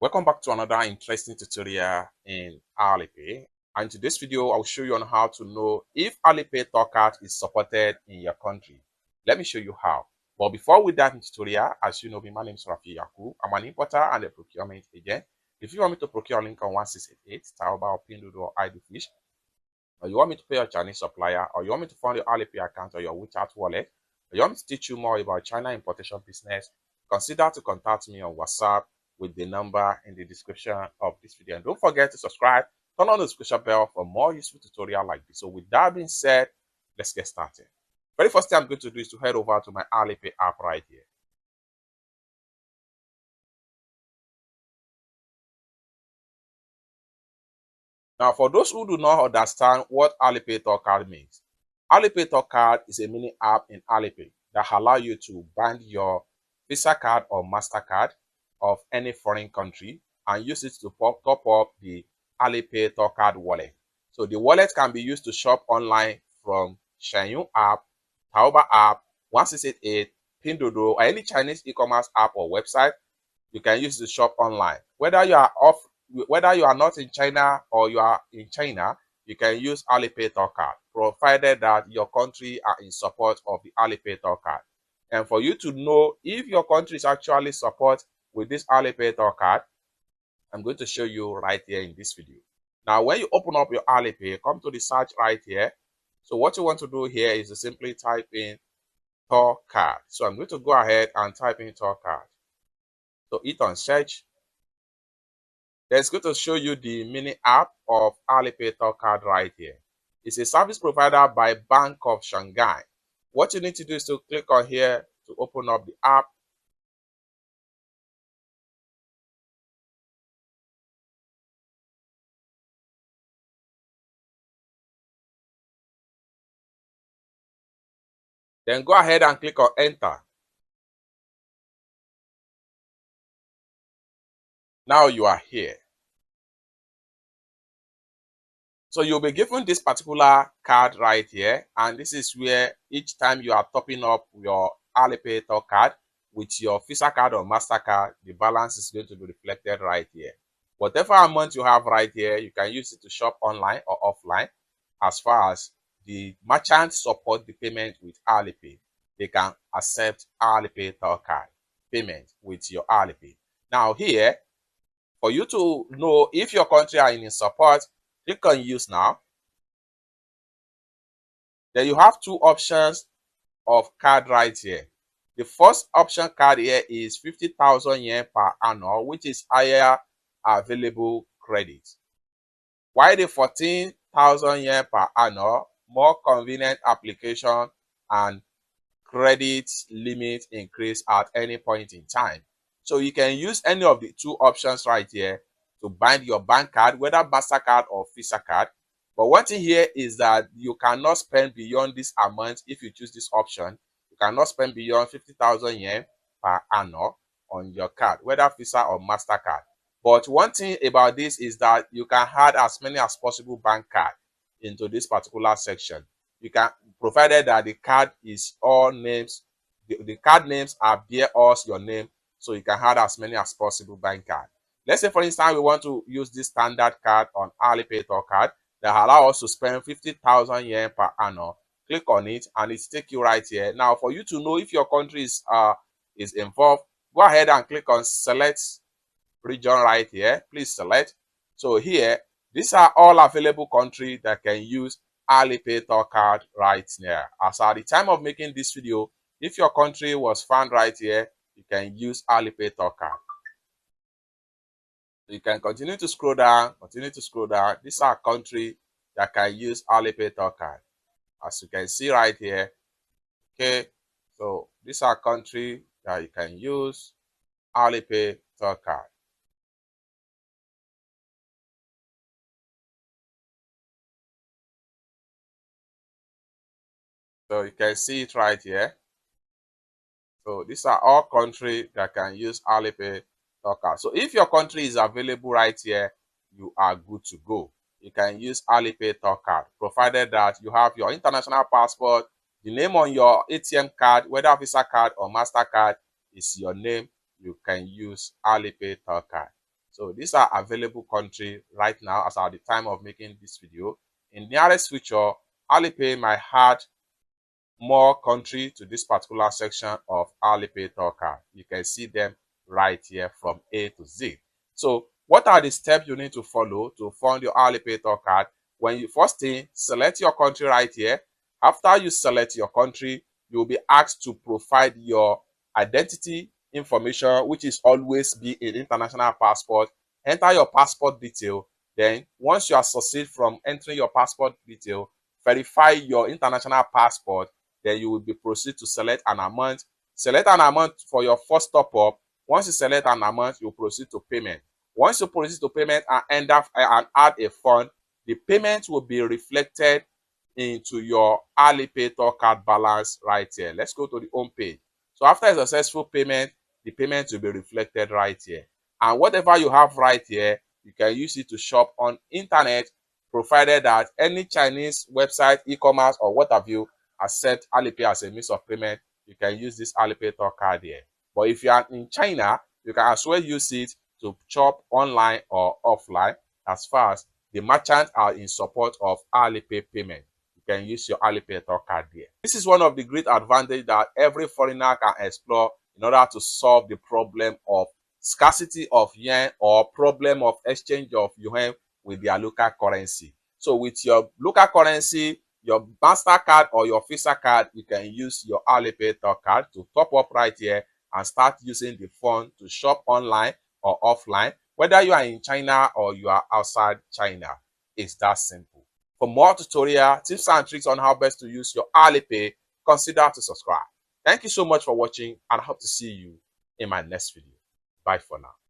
Welcome back to another interesting tutorial in Alipay. And in today's video, I'll show you on how to know if Alipay Tourcard is supported in your country. Let me show you how. But before we dive into tutorial, as you know, my name is Rafi Yaku. I'm an importer and a procurement agent. If you want me to procure link on 1688, Taoba or Pinduoduo or IDFish, or you want me to pay your Chinese supplier, or you want me to fund your Alipay account or your WeChat wallet, or you want me to teach you more about China importation business, consider to contact me on WhatsApp with the number in the description of this video. And don't forget to subscribe, turn on the notification bell for more useful tutorial like this. So with that being said, let's get started. Very first thing I'm going to do is to head over to my Alipay app right here. Now, for those who do not understand what Alipay Tourcard means, Alipay Tourcard is a mini app in Alipay that allows you to bind your Visa card or MasterCard of any foreign country and use it to top up the Alipay Tourcard wallet. So the wallet can be used to shop online from Shenyun app, Taoba app, 1688, Pinduoduo, or any Chinese e-commerce app or website. You can use it to shop online. Whether you are not in China or you are in China, you can use Alipay Tourcard, provided that your country are in support of the Alipay Tourcard. And for you to know if your country is actually support with this Alipay Tourcard, I'm going to show you right here in this video. Now, when you open up your Alipay, come to the search right here. So what you want to do here is to simply type in Tourcard. So I'm going to go ahead and type in Tourcard. So hit on search. Then it's going to show you the mini app of Alipay Tourcard right here. It's a service provider by Bank of Shanghai. What you need to do is to click on here to open up the app. Then go ahead and click on enter. Now you are here. So you'll be given this particular card right here, and this is where each time you are topping up your Alipay Tourcard with your Visa card or MasterCard, the balance is going to be reflected right here. Whatever amount you have right here, you can use it to shop online or offline. As far as the merchants support the payment with Alipay, they can accept Alipay Tourcard payment with your Alipay. Now here, for you to know if your country are in support, click on use now. Then you have two options of card right here. The first option card here is 50,000 yen per annum, which is higher available credit. While the 14,000 yen per annum, more convenient application and credit limit increase at any point in time. So you can use any of the two options right here to bind your bank card, whether MasterCard or Visa card. But one thing here is that you cannot spend beyond this amount if you choose this option. You cannot spend beyond 50,000 yen per annum on your card, whether Visa or MasterCard. But one thing about this is that you can add as many as possible bank card into this particular section. You can, provided that the card is all names, the card names are bear us your name, so you can add as many as possible bank card. Let's say, for instance, we want to use this standard card on Alipay Tourcard that allow us to spend 50,000 yen per annum. Click on it, and it's take you right here. Now, for you to know if your country is involved, go ahead and click on select region right here. Please select. So here, these are all available countries that can use Alipay Tourcard right here. As at the time of making this video, if your country was found right here, you can use Alipay Tourcard. You can continue to scroll down, These are countries that can use Alipay Tourcard. As you can see right here, okay, so these are countries that you can use Alipay Tourcard. So you can see it right here. So these are all countries that can use Alipay Tourcard. So if your country is available right here, you are good to go. You can use Alipay Tourcard, provided that you have your international passport, the name on your ATM card, whether Visa card or MasterCard is your name, you can use Alipay Tourcard. So these are available countries right now as at the time of making this video. In nearest future, Alipay might add more country to this particular section of Alipay Tourcard. You can see them right here from A to Z. So what are the steps you need to follow to fund your Alipay Tourcard? When you first thing, select your country right here. After you select your country, you'll be asked to provide your identity information, which is always be an international passport. Enter your passport detail. Then once you are succeed from entering your passport detail, verify your international passport. Then you will be proceed to select an amount. Select an amount for your first top up. Once you select an amount, you proceed to payment. Once you proceed to payment and add a fund, the payment will be reflected into your Alipay Tourcard balance right here. Let's go to the home page. So after a successful payment, the payment will be reflected right here. And whatever you have right here, you can use it to shop on internet, provided that any Chinese website, e-commerce, or what have you accept Alipay as a means of payment. You can use this Alipay Tourcard here. But if you are in China, you can as well use it to shop online or offline, as far as the merchants are in support of Alipay payment. You can use your Alipay Tourcard there. This is one of the great advantages that every foreigner can explore in order to solve the problem of scarcity of yuan or problem of exchange of yuan with their local currency. So with your local currency, your MasterCard or your Visa card, you can use your Alipay Tourcard to top up right here and start using the fund to shop online or offline, whether you are in China or you are outside China. It's that simple. For more tutorial tips and tricks on how best to use your Alipay, consider to subscribe. Thank you so much for watching, and I hope to see you in my next video. Bye for now.